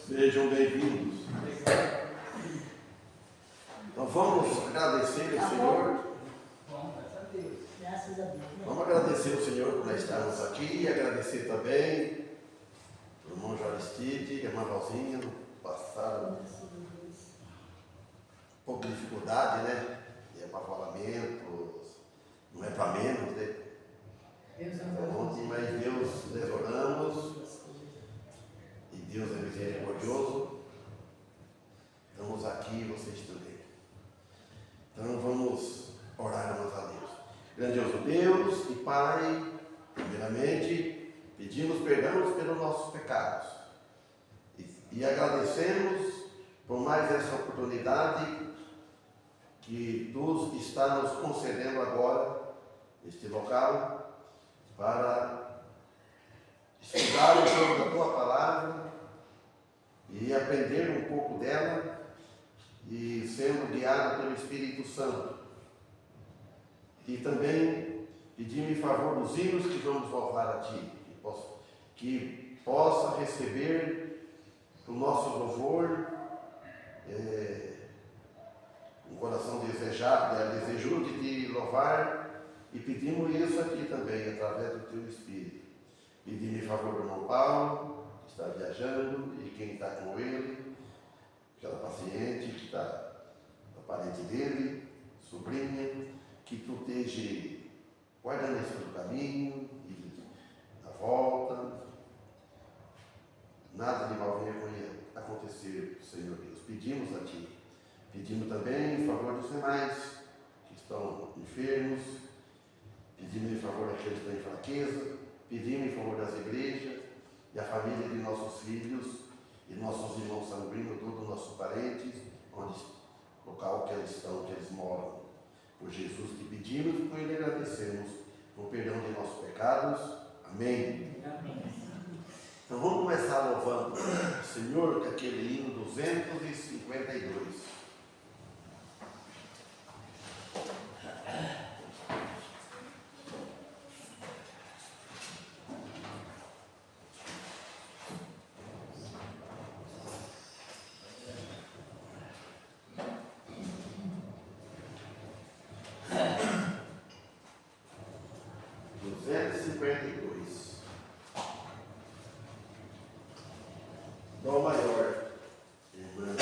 Sejam bem-vindos. Então vamos agradecer ao Senhor. Graças a Deus. Vamos agradecer ao Senhor por nós estarmos aqui e agradecer também ao irmão Aristide e a irmã Rosinha, passaram um pouco de dificuldade, né? E apavoramentos, não é para menos, né? Ontem, mas Deus, nós oramos e Deus é misericordioso. Estamos aqui, vocês também. Então vamos orar uns a Deus. Grandioso Deus e Pai, primeiramente pedimos perdão pelos nossos pecados e agradecemos por mais essa oportunidade que Tu está nos concedendo agora neste local para estudar um pouco da Tua palavra e aprender um pouco dela e sendo guiado pelo Espírito Santo. E também pedir-me em favor dos hinos que vamos louvar a Ti, que possa receber o nosso louvor, um coração desejoso de Te louvar, e pedimos isso aqui também, através do Teu Espírito. Pedir-me em favor do irmão Paulo, que está viajando, e quem está com ele, aquela paciente que está, a parente dele, sobrinha, que Tu esteja guardando esse pelo caminho e na volta. Nada de mal venha acontecer, Senhor Deus. Pedimos a Ti. Pedimos também em favor dos demais que estão enfermos. Pedimos em favor daqueles que estão em fraqueza. Pedimos em favor das igrejas e a família de nossos filhos e nossos irmãos sanguíneos, todos os nossos parentes, onde local que eles estão, que eles moram. Por Jesus que pedimos e por Ele agradecemos o perdão de nossos pecados. Amém. Amém. Então vamos começar louvando o Senhor com aquele hino 252. Dó maior, irmã.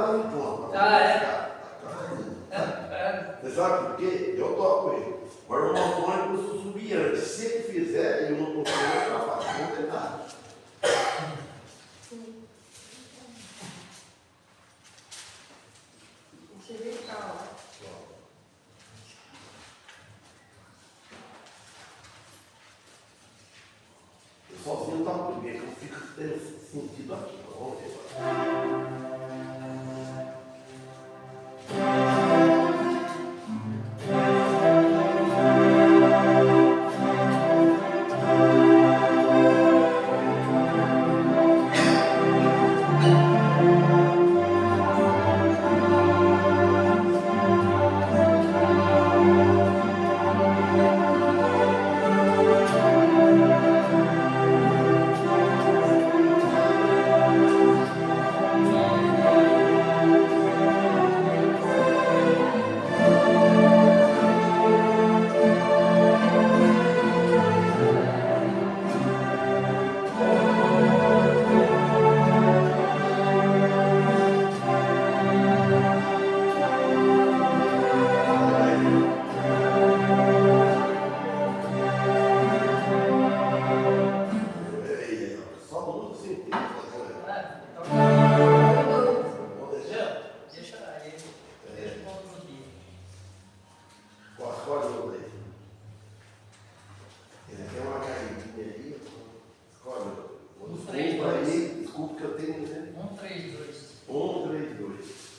lá no ponto. Ah, é? Você sabe por quê? Eu toco ele. Agora o Antônio precisa subir antes. Se ele fizer, eu não estou fazendo capaz. Não tem nada. Você vê que tá lá. Eu sozinho tá por bem, que eu fico tendo sentido aqui. Vamos ver. Só muda o sentido. Vou deixar. Deixa ele. Deixa o ponto no dia. Escolhe o aí. Ele tem uma caidinha aí. Escolhe. Desculpa aí. Desculpa que eu tenho, né? 1, 3, 2. 1, 3, 2.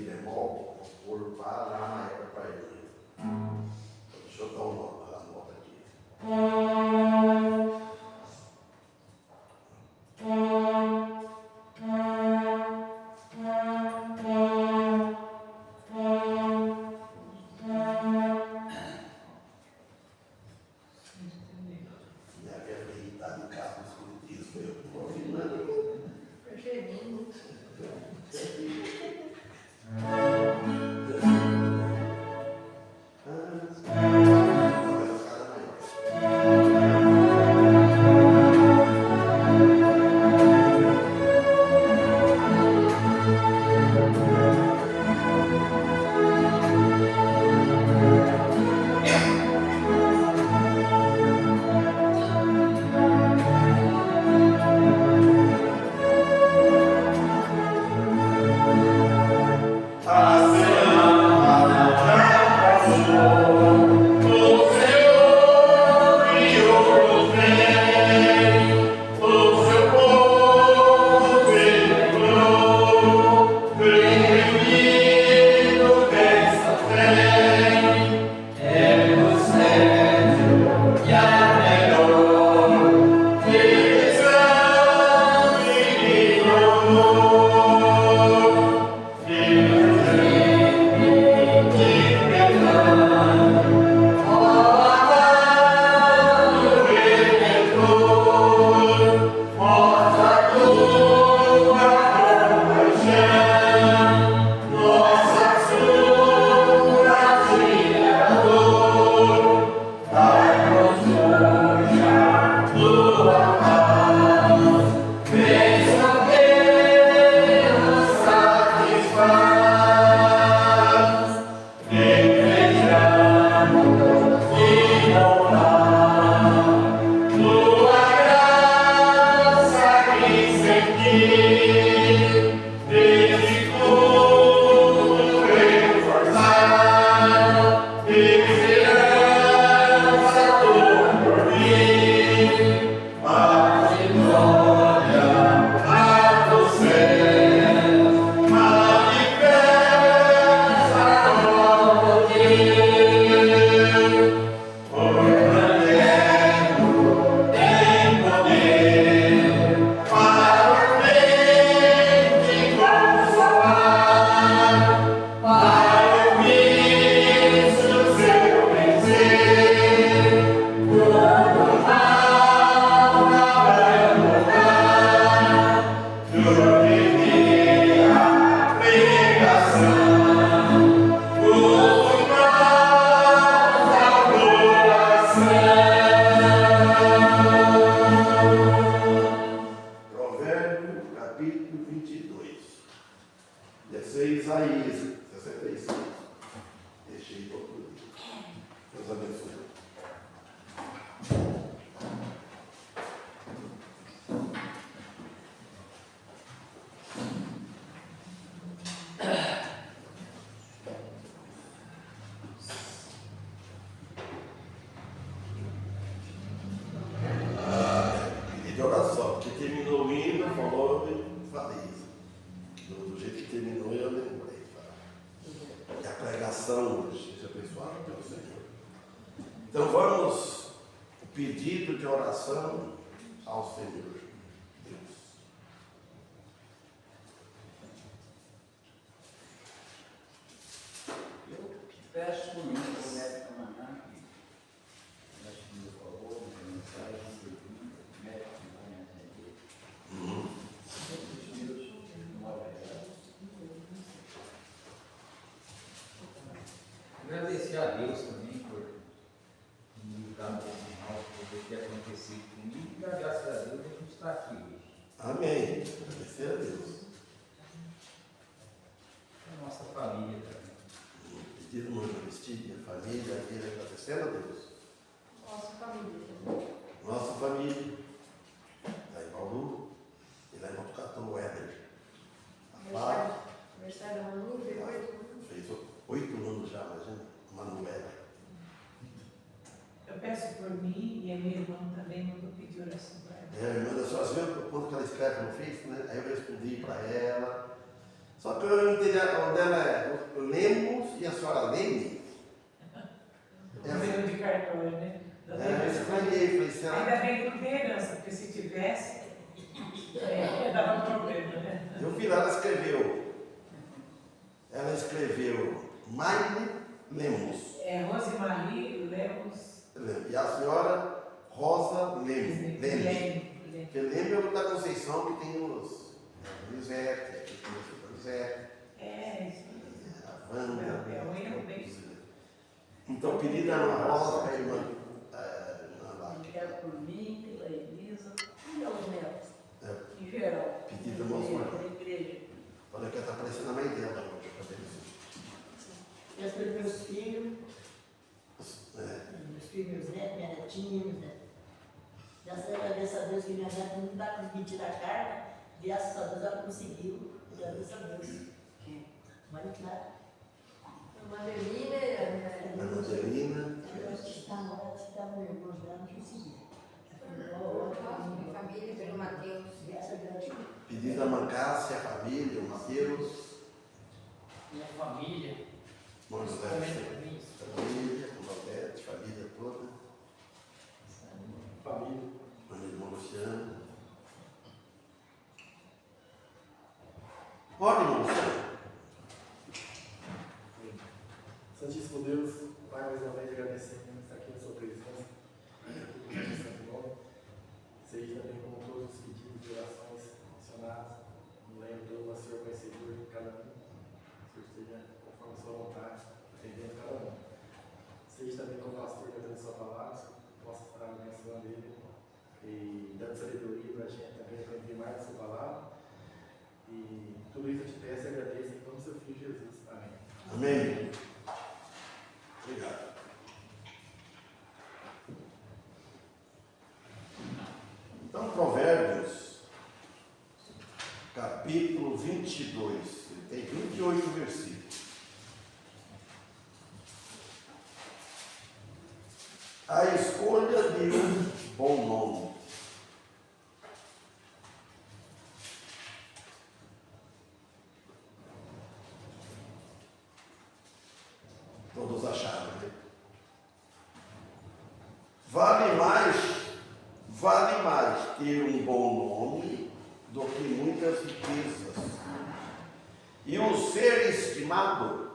Mi bemol, por Lá maior para ele. Deixa eu dar a nota aqui. Minha velha está no carro do espiritismo, eu estou afinando. Percebendo. Capítulo 22. Descer Isaías 65. Deixei todo mundo. Deus abençoe. De oração, porque terminou o hino, falou, eu falei isso. Do jeito que terminou, eu lembrei. Tá? E a pregação hoje, seja abençoada pelo Senhor. Então vamos, o pedido de oração ao Senhor Deus. Eu peço por mim, que o médico amanhã, que acho que me falou, uma mensagem, o médico vai me atender. Agradecer a Deus também por me livrar desse mal, por tudo que acontecido comigo, e graças a Deus a gente está aqui hoje. Amém. Agradecer a Deus. A nossa família também. Pedido no Eucaristia, família, aquele agradecendo a Deus. Nossa família. Nossa família, lá em Bauru e lá em Botucatu, o Éder. Aniversário da Manu, veio 8 anos. Fez 8 anos já, imagina, Manuela. Eu peço por mim e a minha irmã também mandou pedir oração para ela. A irmã da sua viu quando que ela escreve no Face, né? Aí eu respondi para ela. Só que eu entendi dela é Lemos e a senhora Leme. Número de cartório, né? Da Eu herança. falei, será? Ainda bem que não tem herança, porque se tivesse, dava problema, né? Eu vi lá, ela escreveu Maile Lemos. É Rosemarie Lemos. E a senhora Rosa Leme. Leme. Porque Leme é o da Conceição que tem os Lisete, aqui tem os Lisete, É, isso. a Wanda. É um erro bem. Então, pedida Ana Rosa, a irmã lá. Quero por mim, pela Elisa, e pelos netos, É, em geral. Pedida Mosmar. Da igreja. Olha que está parecendo a mãe dela hoje, para ver Peço pelos meus filhos, se. meus filhos, meus netos, minha netinha, meus netos. Graças a Deus que minha neta não está conseguindo tirar a carga, graças a Deus ela conseguiu, graças a Deus. Mas claro. A Madelina e A Angelina. Ela estava no irmão dela, não conseguia. a família pelo Mateus. Graças a Deus. Pedida Mancássia, a família, o Mateus, Minha família. Mão José, família, o Valdete, família toda, Família. o irmão Luciano. Olha, irmão Luciano. Santíssimo Deus, Pai, mais uma vez agradecemos estar aqui na sua presença, no Santo Nome. Seja também com todos os pedidos de orações mencionados. Não lembro do Senhor conhecedor de cada um. Que o Senhor esteja conforme a sua vontade, atendendo cada um. Seja também com o pastor que atende a sua palavra, que possa estar abençoando ele e dando sabedoria para a gente também para entender mais a sua palavra. E tudo isso eu te peço e agradeço em nome do seu Filho Jesus. Amém. Amém. Obrigado. Então, Provérbios, capítulo 22, ele tem 28 versículos. A escolha de um bom nome. Todos acharam, né? Vale mais ter um bom nome do que muitas riquezas. E o ser estimado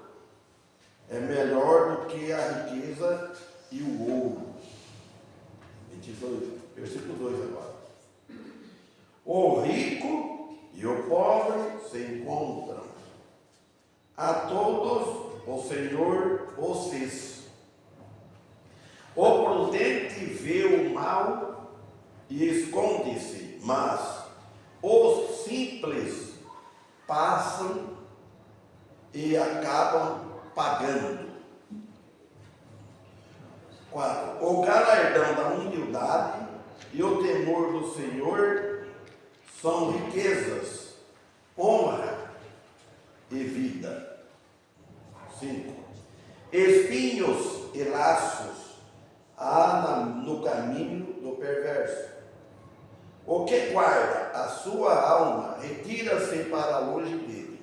é melhor do que a riqueza e o ouro. 22, versículo 2 agora. O rico e o pobre se encontram. A todos o Senhor os fez. O prudente vê o mal e esconde-se, mas os simples passam e acabam pagando. 4. O galardão da humildade e o temor do Senhor são riquezas, honra e vida. 5. Espinhos e laços há no caminho do perverso. O que guarda a sua alma retira-se para longe dele.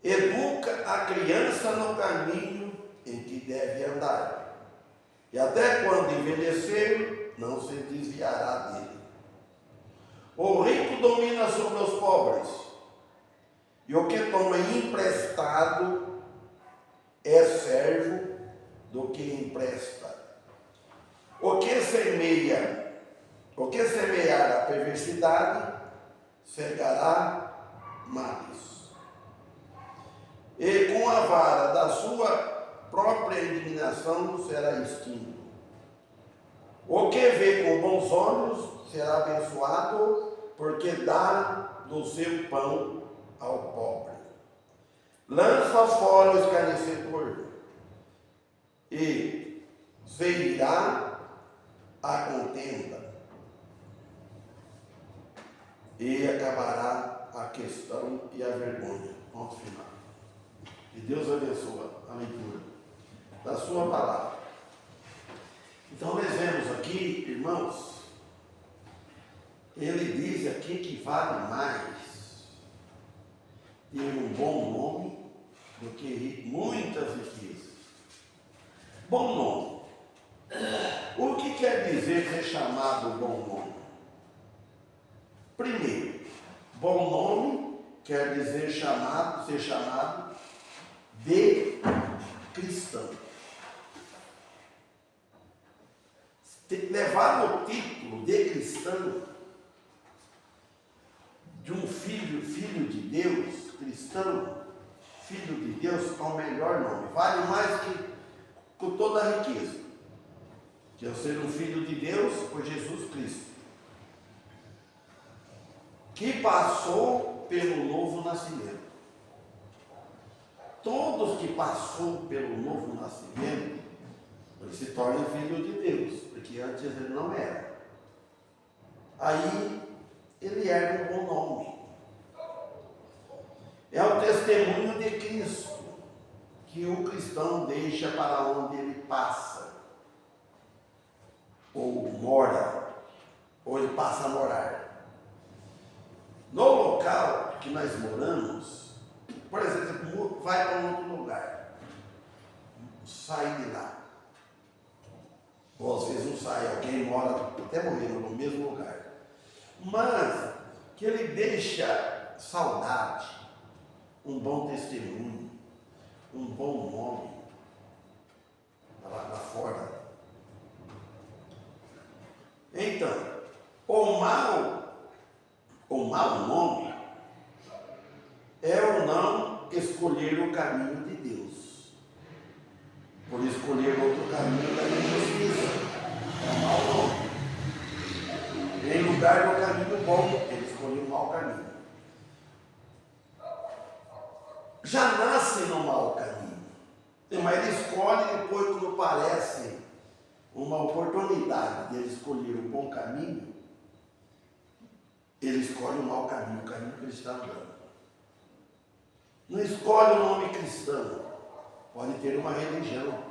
Educa a criança no caminho em que deve andar, e até quando envelhecer, não se desviará dele. O rico domina sobre os pobres, e o que toma emprestado é servo do que empresta. O que semear a perversidade, cegará males. E com a vara da sua própria indignação será extinto. O que vê com bons olhos será abençoado, porque dá do seu pão ao pobre. Lança fora o escarnecedor, e se irá a contenda, e acabará a questão e a vergonha. Ponto final. Que Deus abençoe a leitura da sua palavra. Então, nós vemos aqui, irmãos, ele diz aqui que vale mais que muitas riquezas. Bom nome. O que quer dizer ser chamado bom nome? Primeiro, bom nome quer dizer ser chamado de cristão. Levar o título de cristão, de um filho de Deus, cristão, filho de Deus, é o melhor nome. Vale mais que com toda a riqueza. Que eu ser um filho de Deus por Jesus Cristo, que passou pelo novo nascimento. Todos que passou pelo novo nascimento, ele se torna filho de Deus, porque antes ele não era. Aí ele era um bom nome. É o testemunho de Cristo que o cristão deixa para onde ele passa, ou mora, ou ele passa a morar. No local que nós moramos, por exemplo, vai para um outro lugar, sai de lá. Ou às vezes não sai, alguém mora até morrendo no mesmo lugar. Mas que ele deixa saudade, um bom testemunho, um bom nome lá fora. Então, o mau nome é o não escolher o caminho de Deus, por escolher outro caminho da injustiça. É o mau nome. Em lugar do caminho bom, ele escolheu o mau caminho. Já nasce no mau caminho, mas ele escolhe depois, quando parece uma oportunidade de ele escolher o bom caminho, ele escolhe o mau caminho, o caminho que ele está andando. Não escolhe o nome cristão. Pode ter uma religião.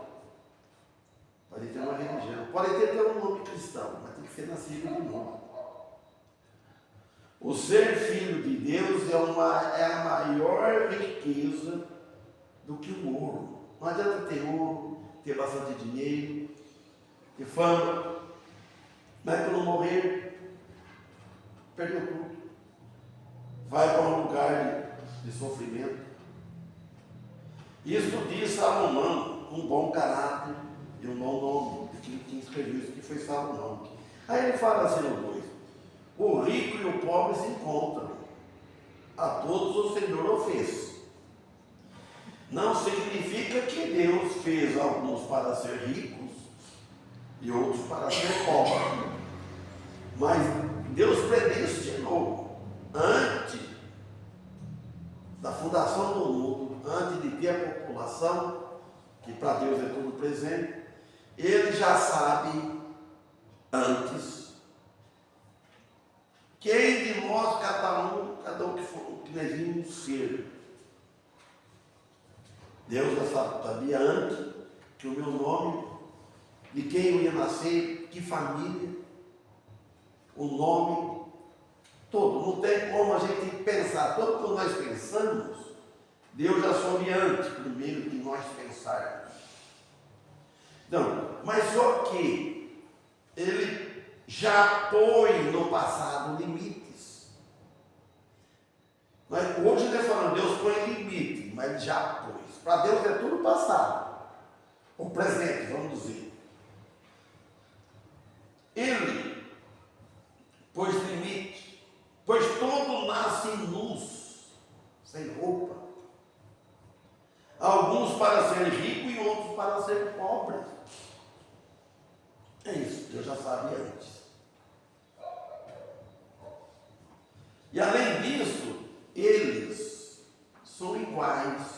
Pode ter uma religião. Pode ter um nome cristão, mas tem que ser nascido de novo. O ser filho de Deus é a maior riqueza do que o ouro. Não adianta ter ouro, ter bastante dinheiro, ter fama, mas quando morrer, perdeu tudo. Vai para um lugar de sofrimento. Isso diz Salomão, um bom caráter e um bom nome. Quem escreveu isso que foi Salomão. Aí ele fala assim no 2: o rico e o pobre se encontram, a todos o Senhor o fez. Não significa que Deus fez alguns para ser ricos e outros para ser pobres. Mas Deus predestinou, antes da fundação do mundo, antes de ter a população, que para Deus é tudo presente, Ele já sabe antes quem de nós, cada um que nós vimos ser. Deus já sabia antes que o meu nome, de quem eu ia nascer, que família, o nome, todo. Não tem como a gente pensar. Tudo que nós pensamos, Deus já soube antes, primeiro de nós pensarmos. Não, mas só que Ele já põe no passado limites. Mas hoje nós falamos, Deus põe limite, mas Ele já pôs. Para Deus é tudo passado. O presente, vamos dizer. Ele pôs limite, pois todo nasce nus, sem roupa. Alguns para ser ricos e outros para ser pobres. É isso, Deus já sabia antes. E além disso, eles são iguais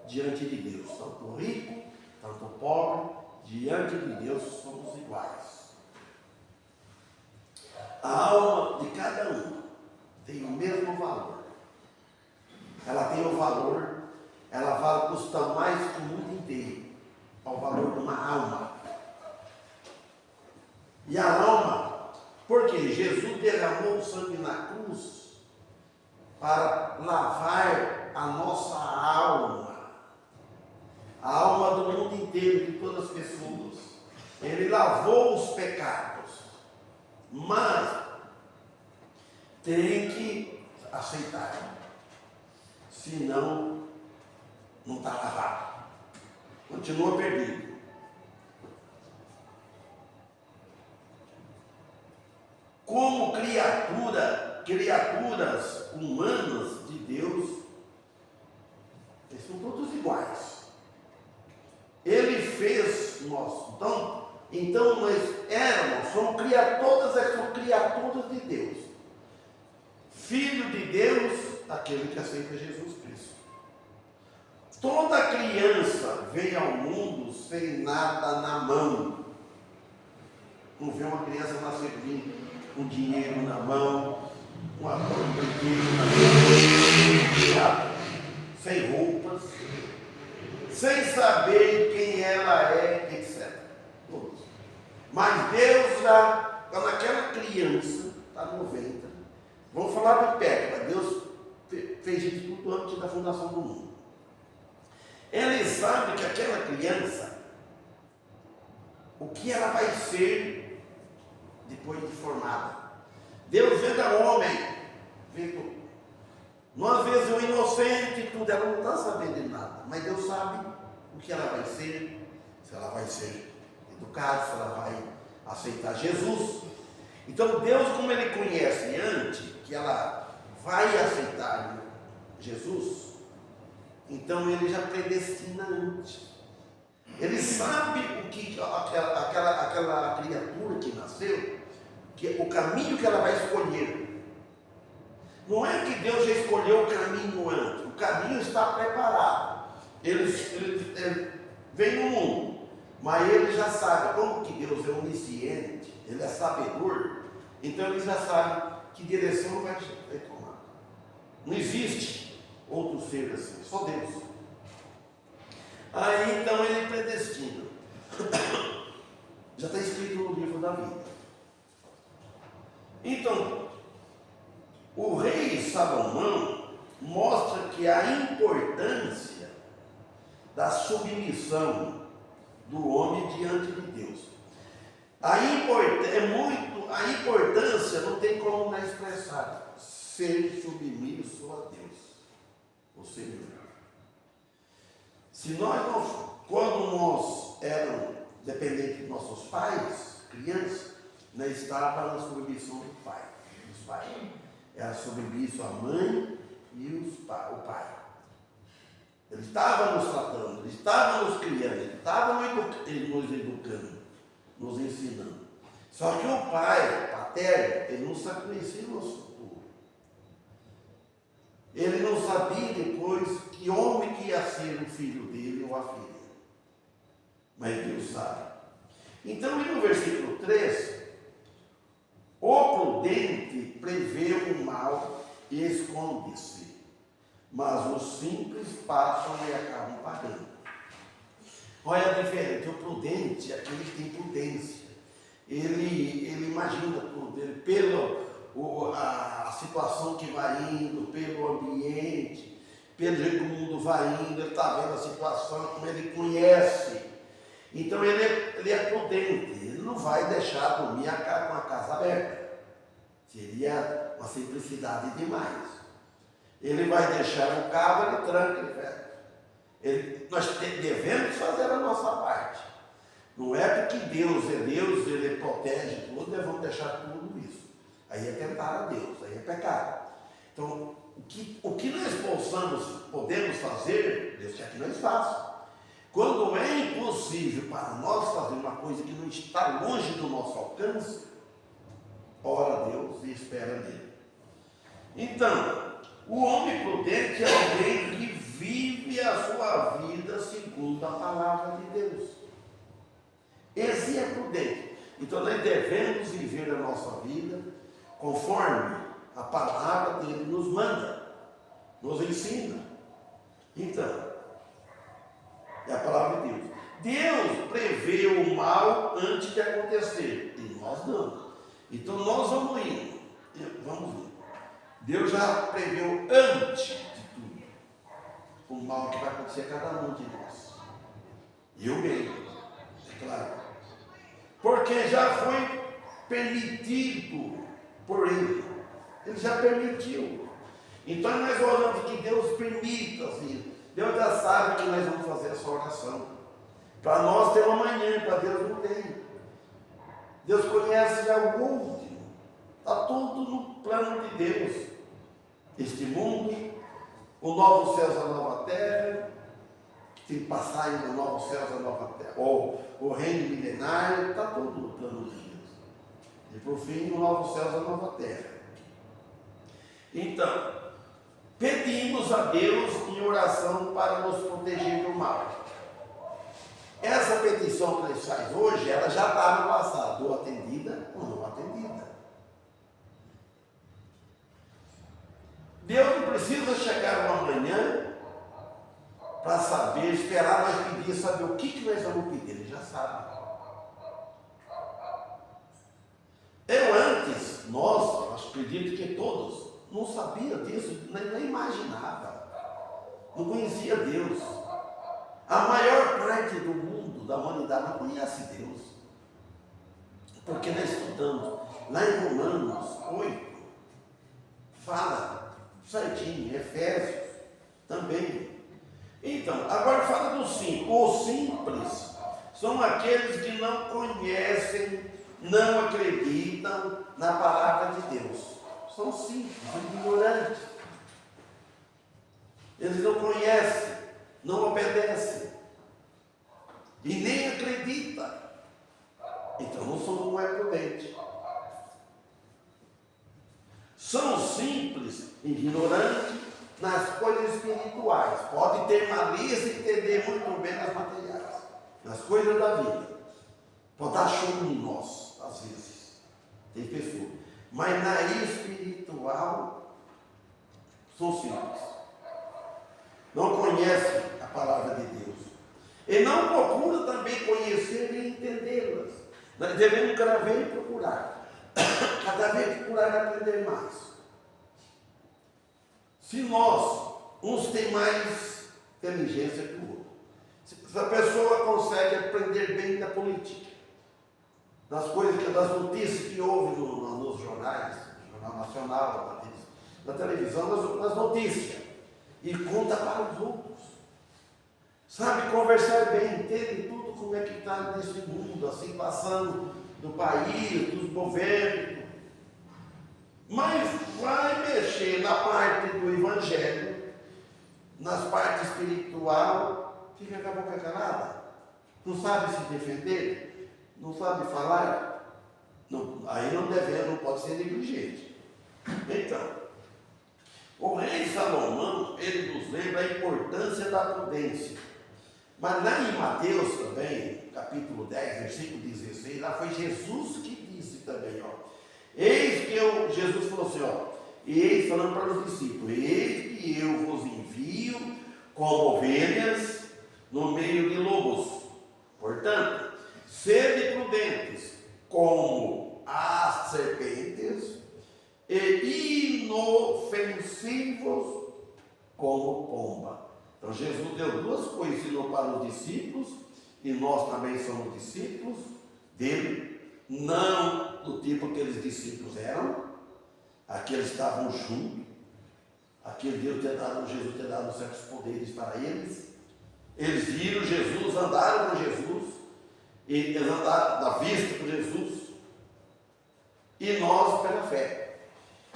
diante de Deus. Tanto o rico, tanto o pobre, diante de Deus somos iguais. A alma de cada um tem o mesmo valor. Ela tem o valor, ela vale, custa mais que o mundo inteiro. É o valor de uma alma. E a alma, porque Jesus derramou o sangue na cruz para lavar a nossa alma a alma do mundo inteiro, de todas as pessoas. Ele lavou os pecados, mas tem que aceitar, senão não está lavado, continua perdido. Como criaturas humanas de Deus, eles são todos iguais. Ele fez nós. Então nós somos criaturas de Deus. Filho de Deus, aquele que aceita Jesus Cristo. Toda criança vem ao mundo sem nada na mão. Não vê uma criança nascer com dinheiro na mão, um brinquedo na mão, sem roupas, sem saber quem ela é, etc. Todos. Mas Deus já, quando aquela criança está no ventre, vamos falar de perto, mas Deus fez isso tudo antes da fundação do mundo. Ele sabe que aquela criança, o que ela vai ser depois de formada. Deus vê da homem, vê tudo. Às vezes o inocente, tudo, ela não está sabendo de nada, mas Deus sabe o que ela vai ser, se ela vai ser educada, se ela vai aceitar Jesus. Então Deus, como Ele conhece antes que ela vai aceitar Jesus, então Ele já predestina antes. Ele sabe o que aquela criatura que nasceu, o caminho que ela vai escolher. Não é que Deus já escolheu o caminho antes, o caminho está preparado. Ele vem no mundo, mas ele já sabe, como que Deus é onisciente, ele é sabedor, então ele já sabe que direção vai tomar. Não existe outro ser assim, só Deus. Aí então ele predestina. Já está escrito no livro da vida. Então, o rei Salomão mostra que a importância da submissão do homem diante de Deus. A importância não tem como não expressar. Ser submisso a Deus, o Senhor. Se quando nós éramos dependentes dos nossos pais, crianças, nós estávamos na submissão do pai, dos pais. Era submisso a mãe e o pai. Ele estava nos tratando, ele estava nos criando, ele estava nos educando, nos ensinando. Só que o pai paterno, ele não sabia conhecer o nosso futuro. Ele não sabia depois que homem que ia ser o filho dele ou a filha. Mas Deus sabe. Então, no versículo 3, o prudente prevê o mal e esconde-se, mas os simples passam e acabam pagando. Olha a diferença. O prudente é aquele que tem prudência. Ele imagina tudo, a situação que vai indo, pelo ambiente, pelo jeito que o mundo vai indo, ele está vendo a situação, como ele conhece. Então ele é prudente, ele não vai deixar dormir com a casa aberta. Seria uma simplicidade demais. Ele vai deixar o carro, ele tranca, ele fecha. Nós devemos fazer a nossa parte. Não é porque Deus é Deus, ele protege tudo, nós vamos deixar tudo isso. Aí é tentar a Deus, aí é pecado. Então, o que nós podemos fazer, Deus quer que nós façamos. Quando é impossível para nós fazer uma coisa que não está longe do nosso alcance, ora a Deus e espera nele. Então, o homem prudente é alguém que vive a sua vida segundo a palavra de Deus. Esse é prudente. Então nós devemos viver a nossa vida conforme a palavra dele nos manda, nos ensina. Então, é a palavra de Deus. Deus prevê o mal antes de acontecer, e nós não. Então nós vamos indo. Vamos ver. Deus já preveu antes de tudo o mal que vai acontecer a cada um de nós. E o bem, é claro. Porque já foi permitido por Ele. Ele já permitiu. Então nós oramos que Deus permita, assim. Deus já sabe que nós vamos fazer essa oração. Para nós tem uma manhã, para Deus não tem. Deus conhece já o último. Está tudo no plano de Deus. Este mundo, o novo céu e a nova terra, tem que passar ainda o novo céu e a nova terra, ou o reino milenário, está tudo no plano de Deus. E por fim, o novo céu e a nova terra. Então, pedimos a Deus em oração para nos proteger do mal. Essa petição que eles fazem hoje, ela já está no passado, ou atendida ou não atendida. Deus não precisa chegar uma manhã para saber, esperar nós pedir, saber o que nós vamos pedir, Ele já sabe. Eu antes, nós, acredito que todos, não sabia disso, nem imaginava, não conhecia Deus. A maior parte do mundo, da humanidade, não conhece Deus. Porque nós estudamos lá em Romanos 8, fala certinho, Efésios também. Então, agora fala do simples. Os simples são aqueles que não conhecem, não acreditam na palavra de Deus. São simples, ignorantes. Eles não conhecem, não obedecem e nem acreditam. Então não é prudente. São simples, ignorantes nas coisas espirituais. Pode ter malícia e entender muito bem nas materiais, nas coisas da vida. Pode dar chumbo em nós, às vezes. Tem pessoas. Mas na espiritual, são simples. Não conhecem a palavra de Deus. E não procuram também conhecer e entendê-las. Nós devemos cada vez procurar. Cada vez procurar aprender mais. Se nós, uns têm mais inteligência que o outro. Se a pessoa consegue aprender bem da política, das coisas, das notícias que houve nos jornais, no Jornal Nacional, na televisão, nas notícias, e conta para os outros. Sabe conversar bem, entende tudo como é que está nesse mundo, assim, passando do país, dos governos. Mas vai mexer na parte do evangelho, nas partes espiritual, fica com a boca calada, não sabe se defender, não sabe falar, não, aí não pode ser negligente. Então, o rei Salomão, ele nos lembra a importância da prudência. Mas lá em Mateus também, capítulo 10, versículo 16, lá foi Jesus que disse também, ó. Eis que Jesus falou assim, ó, eis, falando para os discípulos, eis que eu vos envio como ovelhas no meio de lobos. Portanto, sede prudentes como as serpentes e inofensivos como pomba. Então Jesus deu duas coisas, ensinou para os discípulos, e nós também somos discípulos dele, não do tipo que aqueles discípulos eram, aqueles estavam juntos, aquele Deus Jesus ter dado certos poderes para eles, eles viram Jesus, andaram com Jesus, e eles andaram da vista com Jesus, e nós pela fé.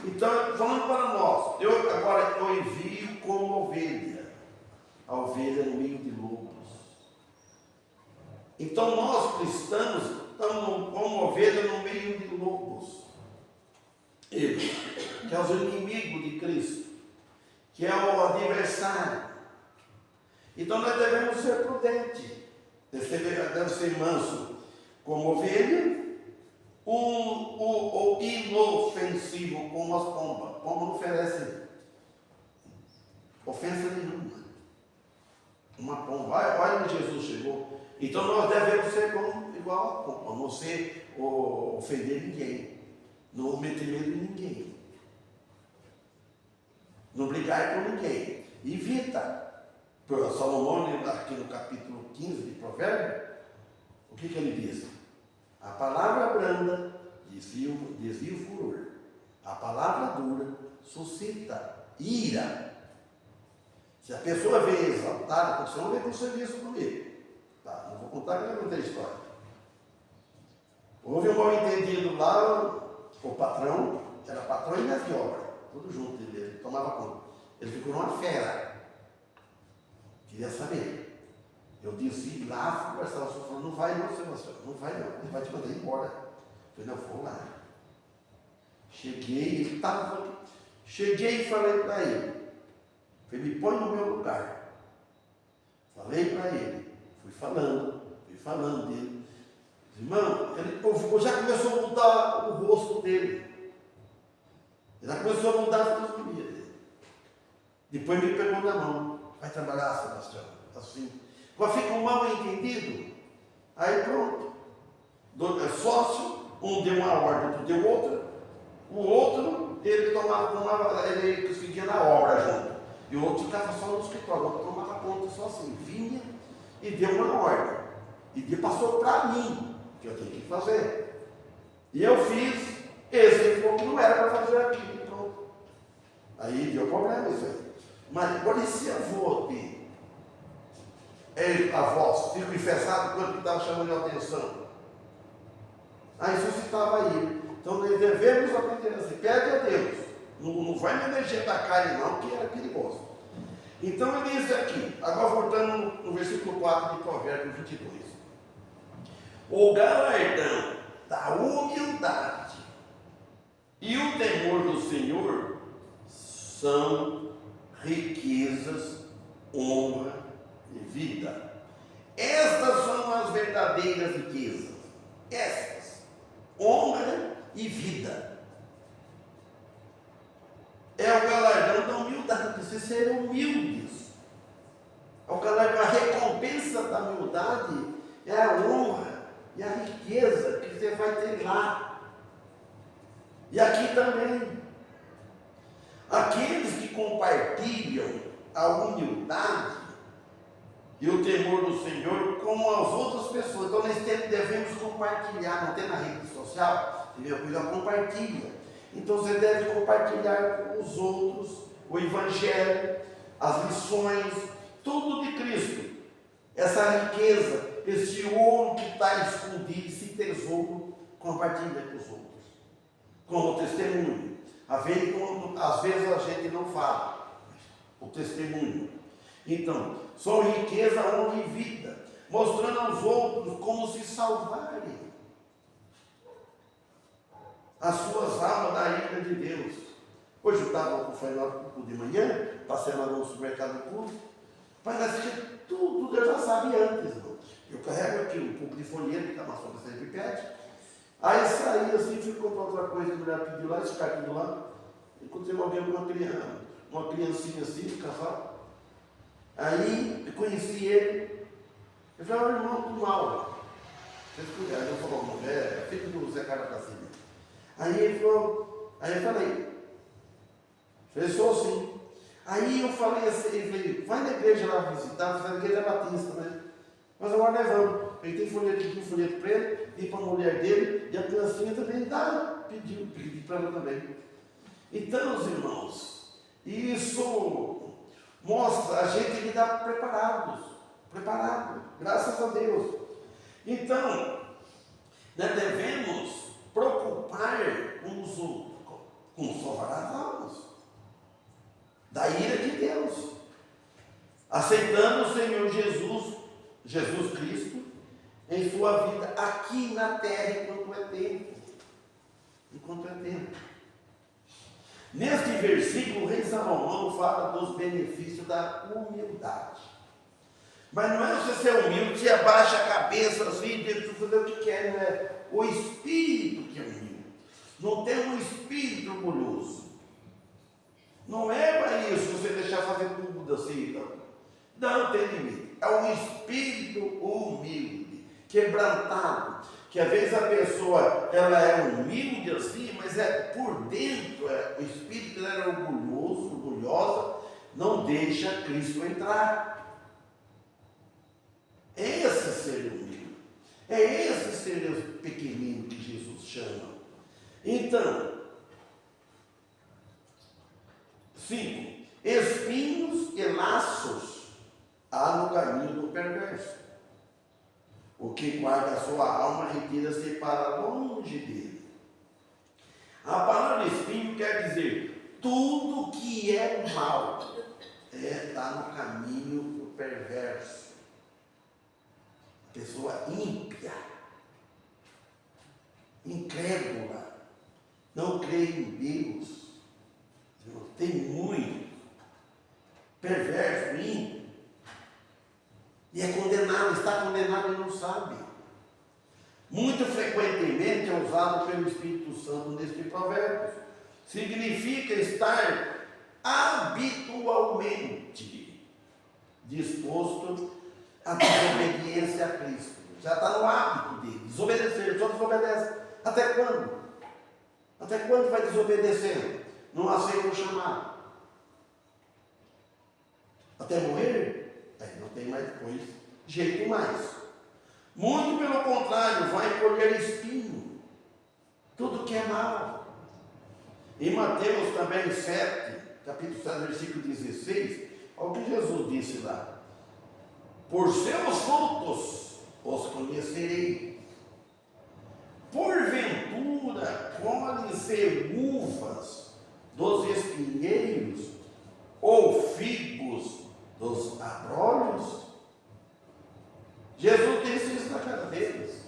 Então, falando para nós, eu envio como ovelha, a ovelha no meio de lobos. Então nós cristãos estamos como ovelha no meio de lobos. Ele, que é o inimigo de Cristo, que é o adversário. Então nós devemos ser prudentes, devemos ser manso como ovelha, ou inofensivo como as pombas. Pomba não oferece ofensa nenhuma. Uma pomba, olha onde Jesus chegou. Então nós devemos ser igual a pomba, não ser ofender ninguém, não meter medo em ninguém, não brigar com ninguém. Evita. Salomão, aqui no capítulo 15 de Provérbio, o que ele diz? A palavra branda desvia o furor. A palavra dura suscita ira. Se a pessoa vem exaltada, você não vem com serviço comigo. Tá, não vou contar que eu não tenho história. Houve um mal entendido lá, o patrão, era patrão e mestre de obra, tudo junto ele tomava conta. Ele ficou numa fera. Queria saber. Eu disse lá, conversava, o senhor falou, não vai não, Sebastião, não vai não, ele vai te mandar embora. Eu falei, não, vou lá. Cheguei, ele estava. Cheguei e falei para ele. Falei, me põe no meu lugar. Falei para ele. Fui falando dele. Irmão, ele já começou a mudar o rosto dele. Ele já começou a mudar a fisionomia dele. Depois me pegou na mão. Vai trabalhar, Sebastião. Assim. Quando fica um mal entendido, aí pronto. Sócio, um deu uma ordem, outro deu outra. O outro, ele seguia na obra junto. E o outro ficava só no escritório, o outro tomava conta só assim, vinha e deu uma ordem. E passou para mim, que eu tenho que fazer. E eu fiz, esse falou que não era para fazer aquilo, pronto. Aí deu problema isso aí. Mas agora esse avô dele, a voz, fica infestado quando estava chamando de atenção. Aí suscitava aí. Então nós devemos aprender assim, pede a Deus. Não vai me mexer da carne não, que era perigoso. Então ele diz aqui, agora voltando no versículo 4 de Provérbios 22. O galardão da humildade e o temor do Senhor são riquezas, honra e vida. Estas são as verdadeiras riquezas. Estas, honra e vida. É o galardão da humildade, precisa ser humildes. É o galardão, a recompensa da humildade é a honra e a riqueza que você vai ter lá. E aqui também. Aqueles que compartilham a humildade e o temor do Senhor com as outras pessoas. Então nós devemos compartilhar, não tem na rede social, entendeu? Coisa compartilha. Então você deve compartilhar com os outros o Evangelho, as lições, tudo de Cristo. Essa riqueza, esse ouro que está escondido, esse tesouro, compartilha com os outros. Como testemunho. Às vezes a gente não fala o testemunho. Então, são riqueza, honra e vida, mostrando aos outros como se salvarem as suas almas da ira de Deus. Hoje eu estava com o Fernando de manhã, passei lá no supermercado público, parece que tudo eu já sabia antes, irmão. Eu carrego aqui um pouco de folheto, que a maçã sempre pede. Aí saí assim, fui comprar outra coisa que a mulher pediu lá, esse cartão lá. Encontrei alguém com uma criancinha assim, um casal. Aí eu conheci ele. Eu falei, olha, irmão do mal. Vocês cuidaram, eu falei, mulher, filho do Zé Carlos da Silva. Aí ele falou, aí eu falei, sou assim. Aí eu falei assim, ele falou, vai na igreja lá visitar, a igreja batista, né? Mas agora nós vamos. Ele tem folheto aqui, um folheto para ele, e para a mulher dele, e a criancinha também pedi para ela também. Então, irmãos, isso mostra a gente lidar preparado, graças a Deus. Então, nós devemos preocupar uns outros com salvar as almas da ira de Deus, aceitando o Senhor Jesus Cristo em sua vida aqui na terra enquanto é tempo. Neste versículo, o rei Salomão fala dos benefícios da humildade. Mas não é você ser humilde, você abaixa a cabeça assim, deixa fazer o que quer, não é o espírito que é humilde. Não tem um espírito orgulhoso. Não é para isso você deixar fazer tudo assim, não tem limite. É um espírito humilde, quebrantado, que às vezes a pessoa ela é humilde assim, mas é por dentro, o espírito dela é orgulhosa, não deixa Cristo entrar. É esse ser pequenino que Jesus chama. Então, 5. Espinhos e laços há no caminho do perverso. O que guarda a sua alma retira-se para longe dele. A palavra espinho quer dizer tudo que é mal está no caminho do perverso. Pessoa ímpia, incrédula, não crê em Deus, tem muito, perverso, ímpio, e é condenado, está condenado e não sabe. Muito frequentemente é usado pelo Espírito Santo neste provérbio. Significa estar habitualmente disposto à desobediência a Cristo. Já está no hábito dele, desobedecer, só desobedece. Até quando? Até quando vai desobedecendo? Não aceita o chamado. Até morrer? Aí não tem mais depois jeito mais. Muito pelo contrário, vai colher espinho. Tudo que é mal. Em Mateus também 7, capítulo 7, versículo 16, olha o que Jesus disse lá. Por seus frutos os conhecerei. Porventura colhem-se uvas dos espinheiros ou figos dos abrolhos? Jesus disse isso na cara deles.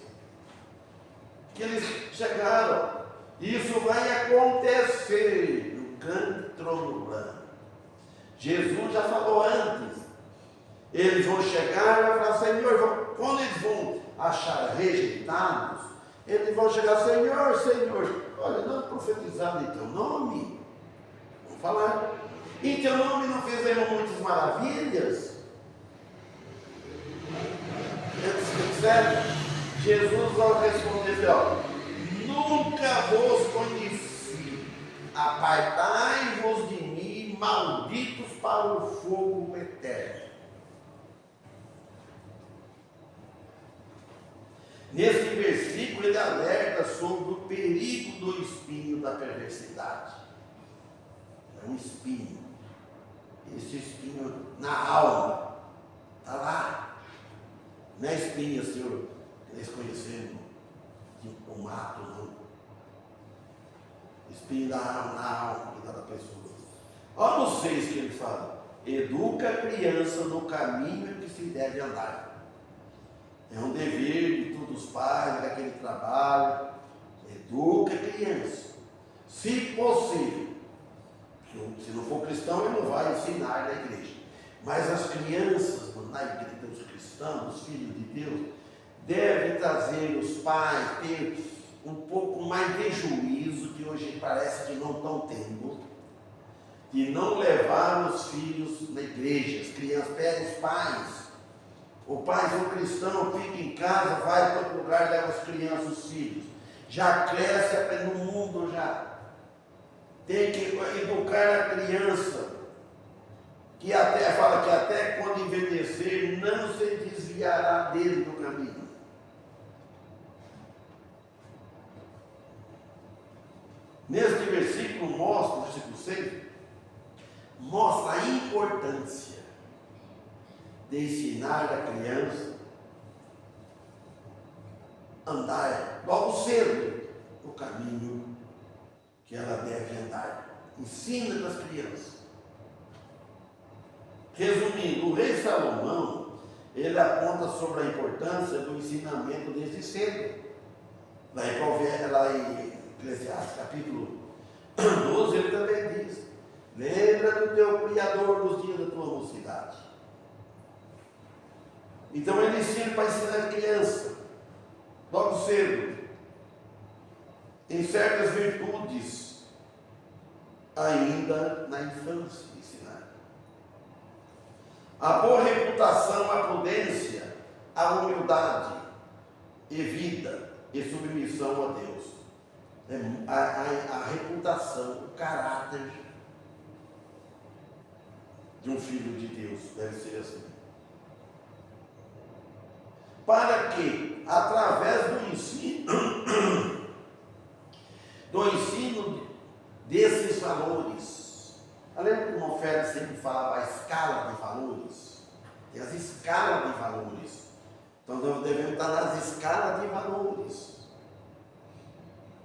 Que eles chegaram. Isso vai acontecer no grande trono branco. Jesus já falou antes. Eles vão chegar e vão falar, Senhor, quando eles vão achar rejeitados, eles vão chegar, Senhor, Senhor, olha, nós profetizamos em teu nome. Vamos falar. Em teu nome não fizemos muitas maravilhas. Jesus vai responder, nunca vos conheci, apartai-vos de mim, malditos para o fogo eterno. Nesse versículo ele alerta sobre o perigo do espinho da perversidade. É um espinho. Esse espinho na alma está lá. Não é espinho, Senhor, que nós conhecemos o mato, não. Espinho na alma de cada pessoa. Olha no 6 que ele fala. Educa a criança no caminho em que se deve andar. É um dever de todos os pais, daquele trabalho. Educa a criança. Se possível. Se não for cristão, ele não vai ensinar na igreja. Mas as crianças, na igreja, os cristãos, os filhos de Deus, devem trazer os pais, ter um pouco mais de juízo, que hoje parece que não estão tendo, de não levar os filhos na igreja. As crianças pegam os pais. O pai de um cristão fica em casa, vai para outro lugar, leva as crianças, os filhos. Já cresce, aprende no mundo já. Tem que educar a criança, que até fala que até quando envelhecer, não se desviará dele do caminho. Neste versículo mostra, versículo 6, mostra a importância de ensinar a criança a andar logo cedo no caminho que ela deve andar. Ensina para as crianças. Resumindo, o rei Salomão, ele aponta sobre a importância do ensinamento desde cedo. Lá em Eclesiastes, capítulo 12, ele também diz: lembra do teu Criador nos dias da tua mocidade. Então ele ensina para ensinar a criança, logo cedo, em certas virtudes, ainda na infância, ensinar. A boa reputação, a prudência, a humildade, e vida, e submissão a Deus. A reputação, o caráter de um filho de Deus deve ser assim. Para que, através do ensino desses valores, lembra que o Félix sempre falava a escala de valores? Tem as escalas de valores. Então nós devemos estar nas escalas de valores.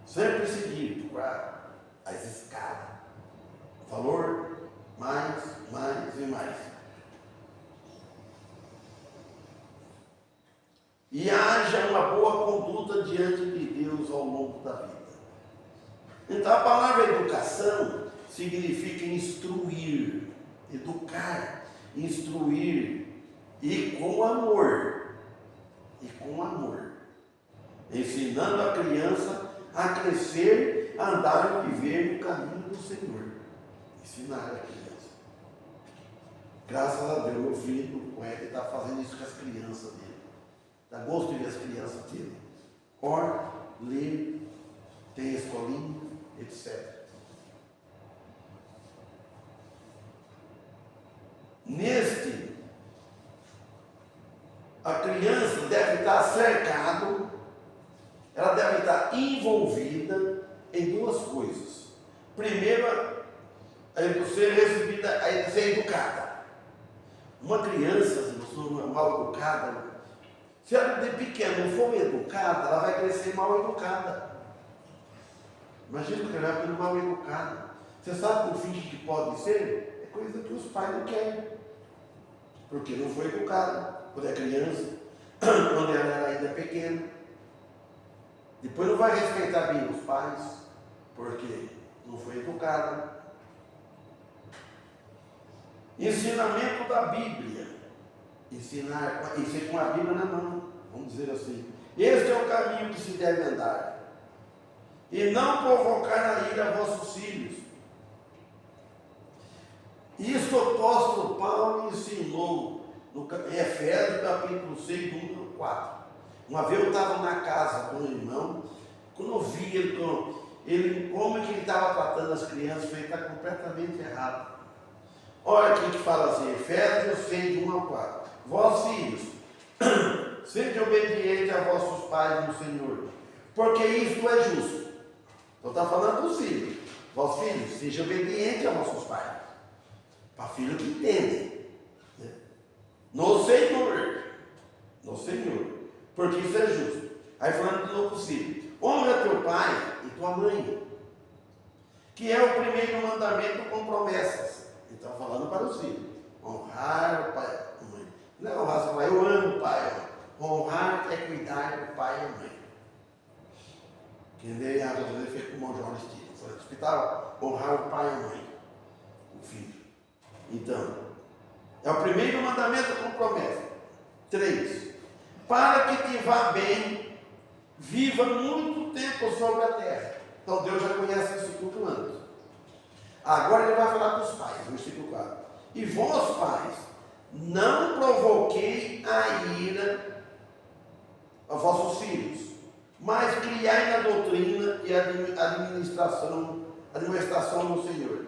Sempre seguir as escalas. Valor, mais e mais. E haja uma boa conduta diante de Deus ao longo da vida. Então a palavra educação significa instruir, educar, instruir e com amor. E com amor. Ensinando a criança a crescer, a andar e viver no caminho do Senhor. Ensinar a criança. Graças a Deus, meu filho, o Ed, está fazendo isso com as crianças dele. Dá gosto de ver as crianças dele. Ora, lê, tem escolinha, etc. A criança deve estar cercada, ela deve estar envolvida em duas coisas. Primeiro, ser recebida, ser educada. Uma criança, se você não é mal educada, se ela de pequena não for educada, ela vai crescer mal educada. Imagina que ela é mal educada. Você sabe que o filho que pode ser? É coisa que os pais não querem. Porque não foi educada quando é criança, quando ela era ainda pequena. Depois não vai respeitar bem os pais, porque não foi educada. Ensinamento da Bíblia. Ensinar, isso com a Bíblia na mão, vamos dizer assim. Este é o caminho que se deve andar. E não provocar a ira a vossos filhos. Isso o apóstolo Paulo ensinou no Efésios, capítulo 6, número 4. Uma vez eu estava na casa com um irmão, quando eu vi ele como que ele estava tratando as crianças, ele está completamente errado. Olha aqui que fala assim, Efésios 6, 1 a 4. Vós, filhos, sede obedientes a vossos pais no Senhor, porque isto é justo. Então está falando dos filhos. Vós, filhos, sejam obedientes a vossos pais. Para filhos que entendem. Né? No Senhor, porque isso é justo. Aí falando de novo possível. Honra teu pai e tua mãe, que é o primeiro mandamento com promessas. Então falando para os filhos. Honrar o pai e a mãe. Não é honrar o pai, eu amo o pai. Honrar é cuidar do pai e a mãe. Quem veio a fazer fez com o irmão João Aristide. Foi no hospital, honrar o pai e a mãe. O filho. Então, é o primeiro mandamento com promessa. 3. Para que te vá bem, viva muito tempo sobre a terra. Então Deus já conhece isso tudo antes. Agora ele vai falar dos pais, versículo 4. E vós, pais, não provoquei a ira a vossos filhos, mas criai na doutrina e administração no Senhor.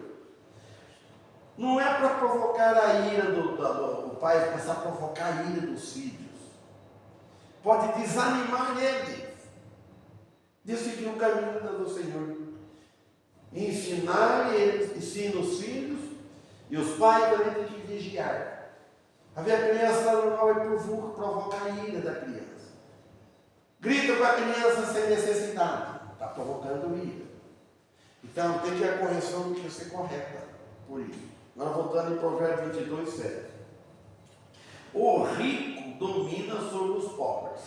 Não é para provocar a ira do pai, começar a provocar a ira dos filhos. Pode desanimar eles de seguir o caminho do Senhor. Ensinar eles, ensina os filhos, e os pais também têm que vigiar. A criança normal é provocar a ira da criança. Grita com a criança sem necessidade, está provocando ira. Então tem que a correção tem que ser correta por isso. Nós voltando em Provérbios 22, 7. O rico domina sobre os pobres,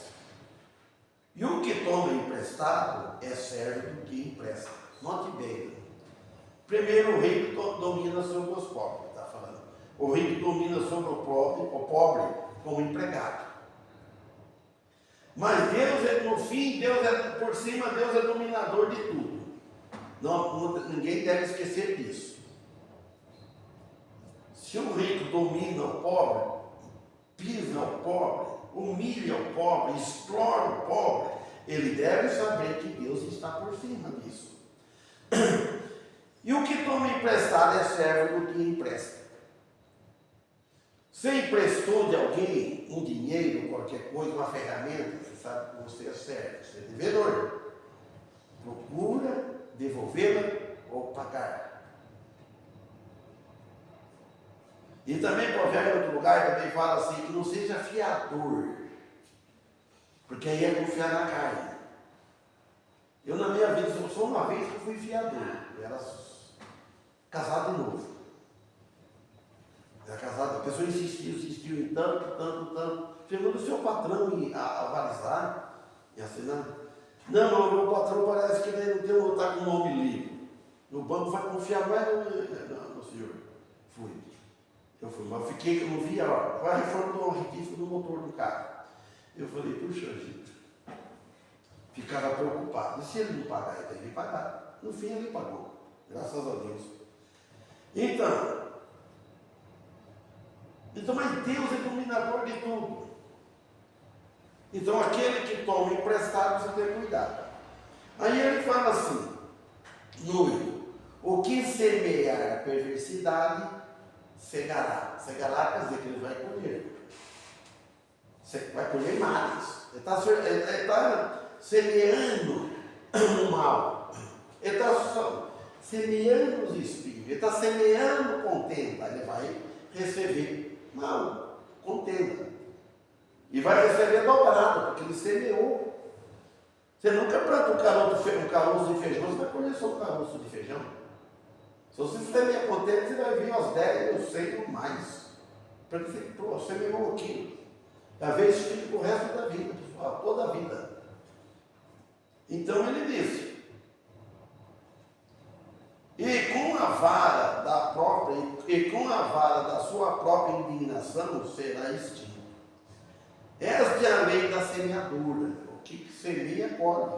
e o que toma emprestado é servo do que empresta. Note bem. Primeiro, o rico domina sobre os pobres, está falando. O rico domina sobre o pobre como empregado. Mas Deus no fim, por cima, Deus é dominador de tudo. Ninguém deve esquecer disso. Se o rico domina o pobre, pisa o pobre, humilha o pobre, explora o pobre, ele deve saber que Deus está por cima disso. E o que toma emprestado é servo do que empresta. Você emprestou de alguém um dinheiro, qualquer coisa, uma ferramenta, você sabe que você é certo, você é devedor. Procura devolvê-la ou pagar. E também Provérbios, em outro lugar, também fala assim, que não seja fiador, porque aí é confiar na carne. Eu, na minha vida, só uma vez que eu fui fiador. Eu era casado de novo. Era casado, a pessoa insistiu em tanto. Chegou do seu patrão em avalizar e assinar. Não, meu patrão parece que ele não tem um tá com o nome livre. No banco vai confiar mais no senhor. Eu fui, mas fiquei, eu não via, qual é a reforma do retífico do motor do carro. Eu falei, puxa, gente. Ficava preocupado. E se ele não pagar, ele tem que pagar. No fim, ele pagou. Graças a Deus. Então, mas Deus é dominador de tudo. Então, aquele que toma emprestado, você tem que cuidar. Aí ele fala assim, o que semear perversidade, cegará. Cegará quer dizer que ele vai colher. Vai colher males. Ele está semeando o mal. Ele está semeando os espinhos. Ele está semeando contenda. Ele vai receber mal, contenda. E vai receber dobrado, porque ele semeou. Você nunca planta um caroço de feijão, você vai colher só um caroço de feijão. Se você semear contenda, você vai vir aos 10, aos 100 ou mais. Porque você semeou aquilo. Às vezes fica para o resto da vida, pessoal, toda a vida. Então ele disse, e com a vara da sua própria indignação será extinto. Esta é a lei da semeadura. O que semeia, colhe.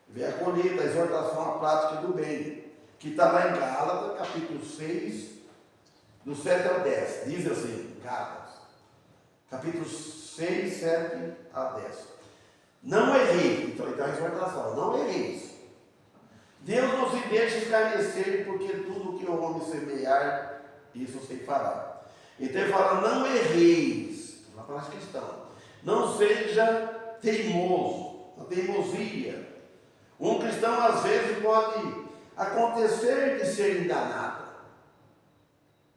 Vê a colheita, a exortação à prática do bem, que está lá em Gálatas, capítulo 6, do 7 ao 10. Diz assim, Gálatas, capítulo 6, 7 a 10. Não errei, então ele dá a exortação, não erreis. Deus não se deixa escarnecer, porque tudo que o homem semear, isso se fará. Então ele fala, não erreis, lá para a questão, não seja teimoso, a teimosia. Um cristão às vezes pode acontecer de ser enganado.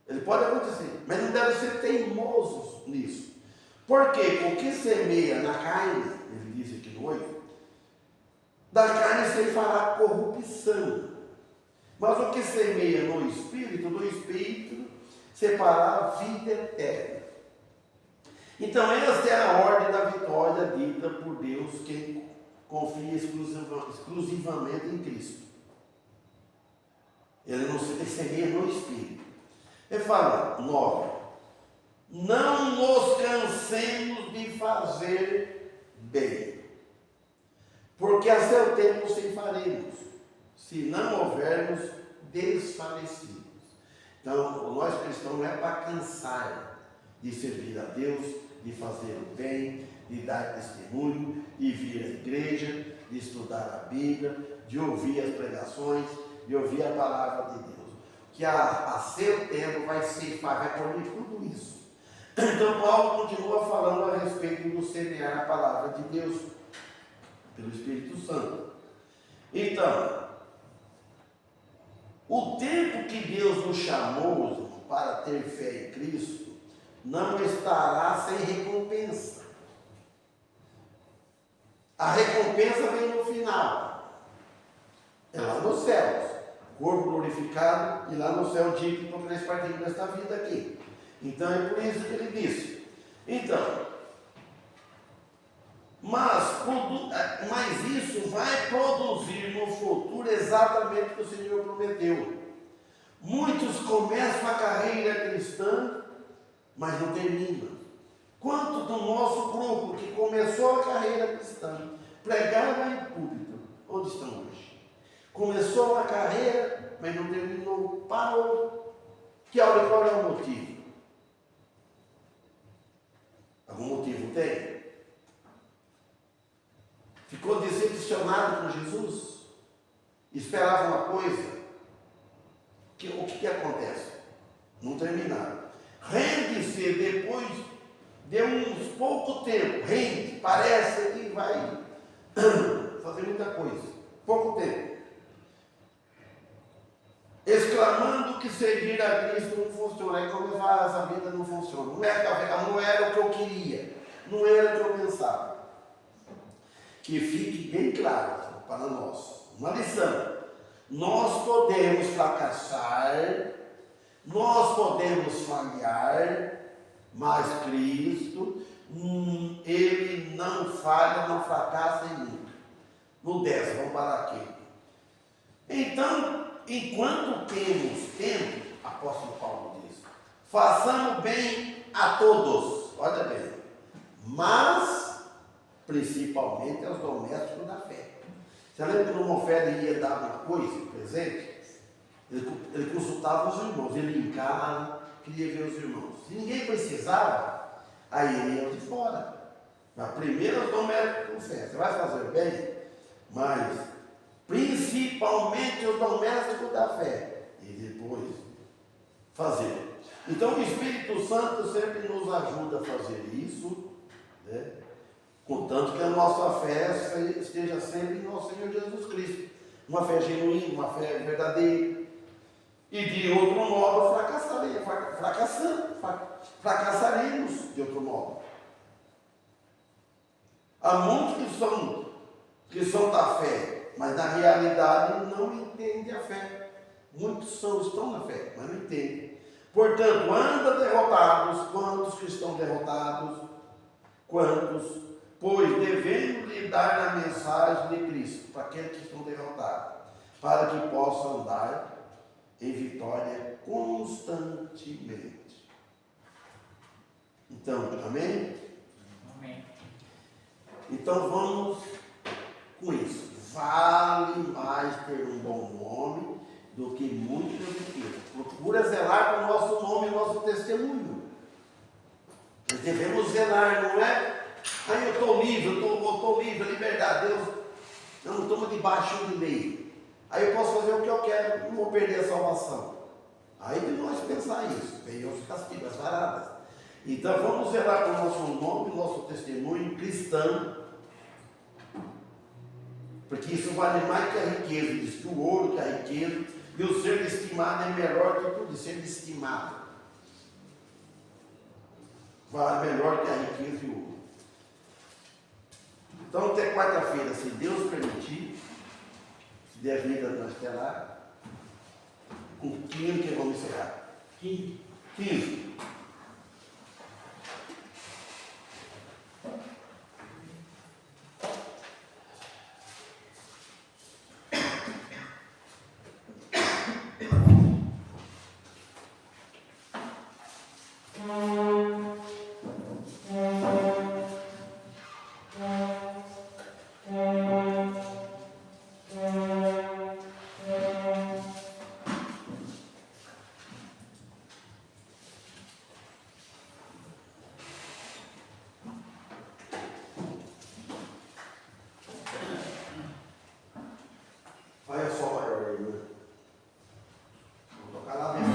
Ele pode acontecer, mas não deve ser teimoso nisso. Porque o que semeia na carne, ele disse aqui no 8, da carne se fará corrupção. Mas o que semeia no espírito, do espírito se fará a vida eterna. Então esta é a ordem da vitória dita por Deus, quem confia exclusivamente em Cristo. Ele não se semeia no espírito. Ele fala, 9. Não nos cansemos de fazer bem, porque a seu tempo faremos, se não houvermos desfalecidos. Então, nós cristãos não é para cansar de servir a Deus, de fazer o bem, de dar testemunho, de vir à igreja, de estudar a Bíblia, de ouvir as pregações, de ouvir a palavra de Deus. Que a seu tempo vai colher tudo isso. Então Paulo continua falando a respeito do semear a palavra de Deus pelo Espírito Santo. Então, o tempo que Deus nos chamou para ter fé em Cristo não estará sem recompensa. A recompensa vem no final. É lá nos céus. Corpo glorificado e lá no céu dito, porque nós partimos desta vida aqui. Então é por isso que ele disse. Então, mas isso vai produzir no futuro exatamente o que o Senhor prometeu. Muitos começam a carreira cristã, mas não terminam. Quanto do nosso grupo que começou a carreira cristã, pregava em púlpito, onde estão hoje? Começou a carreira, mas não terminou, parou. Qual é o motivo? Algum motivo tem? Ficou decepcionado com Jesus? Esperava uma coisa? O que acontece? Não terminaram. Rende-se você depois de uns pouco tempo, rende, parece que vai fazer muita coisa, pouco tempo, exclamando que seguir a Cristo não funciona, aí como faz, a vida não funciona, não era o que eu queria, não era o que eu pensava. Que fique bem claro para nós, uma lição: nós podemos fracassar, nós podemos falhar, mas Cristo, Ele não falha, não fracassa em nunca. No 10, vamos parar aqui. Então, enquanto temos tempo, apóstolo Paulo diz, façamos bem a todos, olha bem, mas principalmente aos domésticos da fé. Você lembra que numa oferta ele ia dar uma coisa, presente? Ele consultava os irmãos, ele ia em casa, queria ver os irmãos. Se ninguém precisava, aí ele ia de fora. Mas primeiro os domésticos da fé. Você vai fazer bem, mas principalmente os domésticos da fé. E depois fazer. Então o Espírito Santo sempre nos ajuda a fazer isso, né? Contanto que a nossa fé esteja sempre em nosso Senhor Jesus Cristo. Uma fé genuína, uma fé verdadeira. E de outro modo fracassaremos de outro modo. Há muitos que são da fé, mas na realidade não entendem a fé. Muitos estão na fé, mas não entendem. Portanto, anda derrotados. Quantos que estão derrotados? Quantos? Pois devemos lhe dar a mensagem de Cristo para aqueles que estão derrotados, para que possam andar em vitória constantemente. Então, amém? Amém. Então vamos com isso. Vale mais ter um bom nome do que muitas riquezas. Procura zelar para o nosso nome e nosso testemunho. Nós devemos zelar, não é? Aí eu estou livre, eu estou livre, liberdade. Deus, eu não estou debaixo de lei. Aí eu posso fazer o que eu quero, não vou perder a salvação. Aí de nós pensar isso, tem os castigos, as varadas. Então vamos zelar para o nosso nome, nosso testemunho cristão, porque isso vale mais que a riqueza. Diz que o ouro, que a riqueza, e o ser estimado é melhor que tudo, ser estimado vale melhor que a riqueza e o ouro. Então até quarta-feira, se Deus permitir, se der vida nós até lá, com 15 que vamos encerrar. 15. Olha só o maior aí, né? Vou tocar lá dentro.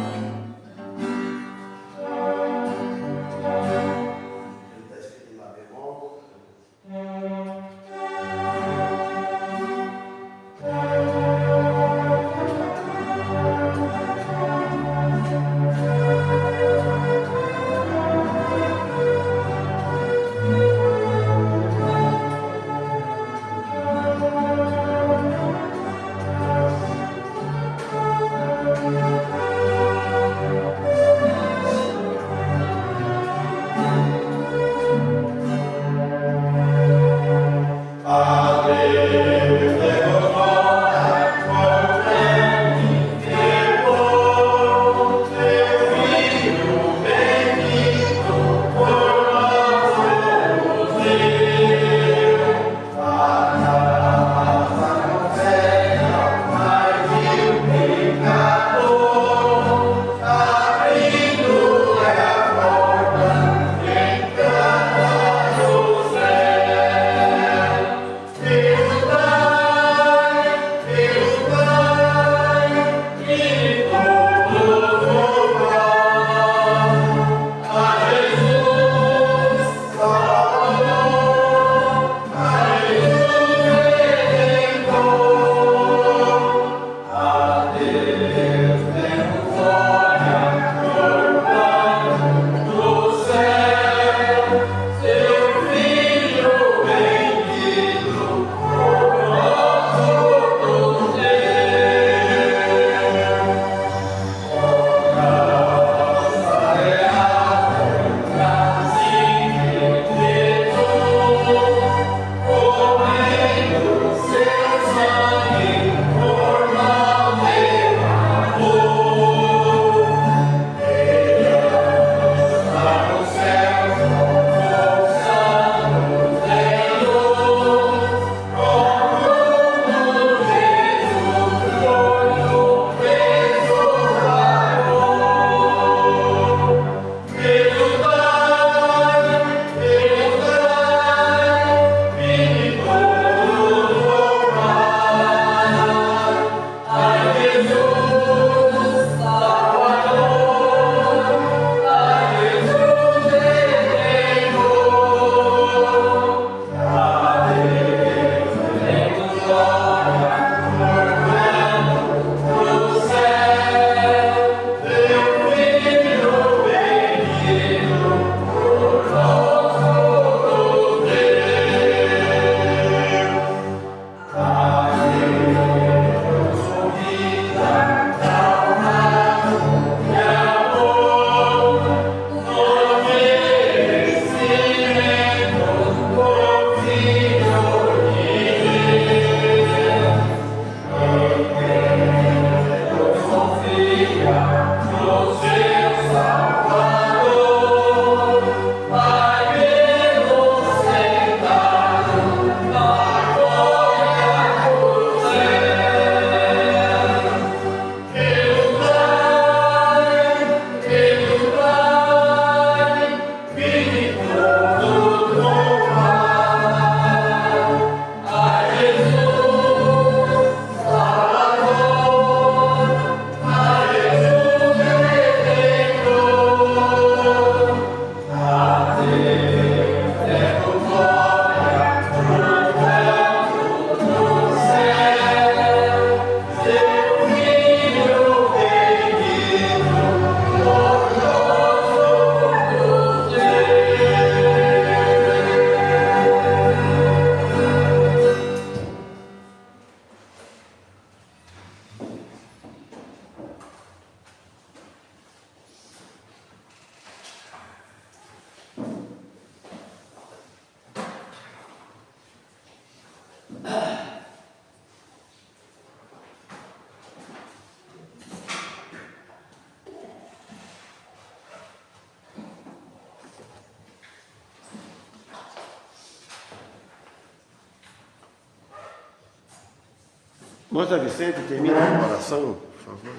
Irmão Zé Vicente, termina a oração, por favor.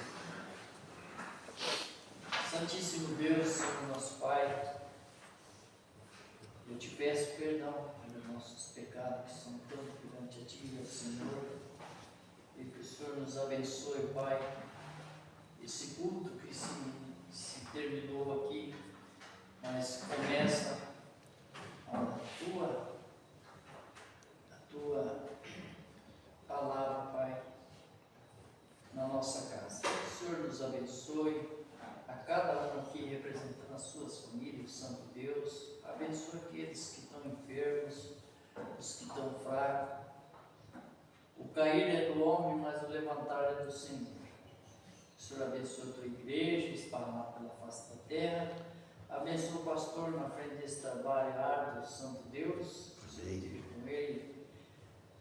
Santíssimo Deus, Senhor nosso Pai, eu te peço perdão pelos nossos pecados que são tanto perante a Ti, ó Senhor, e que o Senhor nos abençoe, Pai, esse culto que se terminou aqui, mas começa a Tua palavra, Pai, na nossa casa. O Senhor nos abençoe, a cada um aqui representando as suas famílias, Santo Deus, abençoe aqueles que estão enfermos, os que estão fracos. O cair é do homem, mas o levantar é do Senhor. O Senhor abençoe a tua igreja, esparramada pela face da terra. Abençoa o pastor na frente desse trabalho árduo, Santo Deus. O Senhor esteja com ele,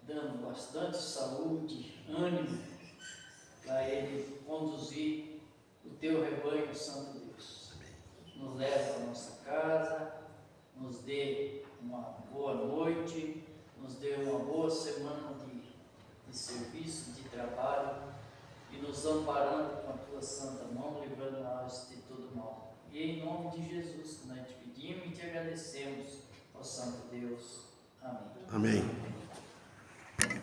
dando bastante saúde, ânimo, para ele conduzir o teu rebanho, Santo Deus. Nos leve para a nossa casa, nos dê uma boa noite, nos dê uma boa semana de serviço, de trabalho, e nos amparando com a tua santa mão, livrando nós de todo mal. E em nome de Jesus, que nós te pedimos e te agradecemos, ó Santo Deus. Amém. Amém.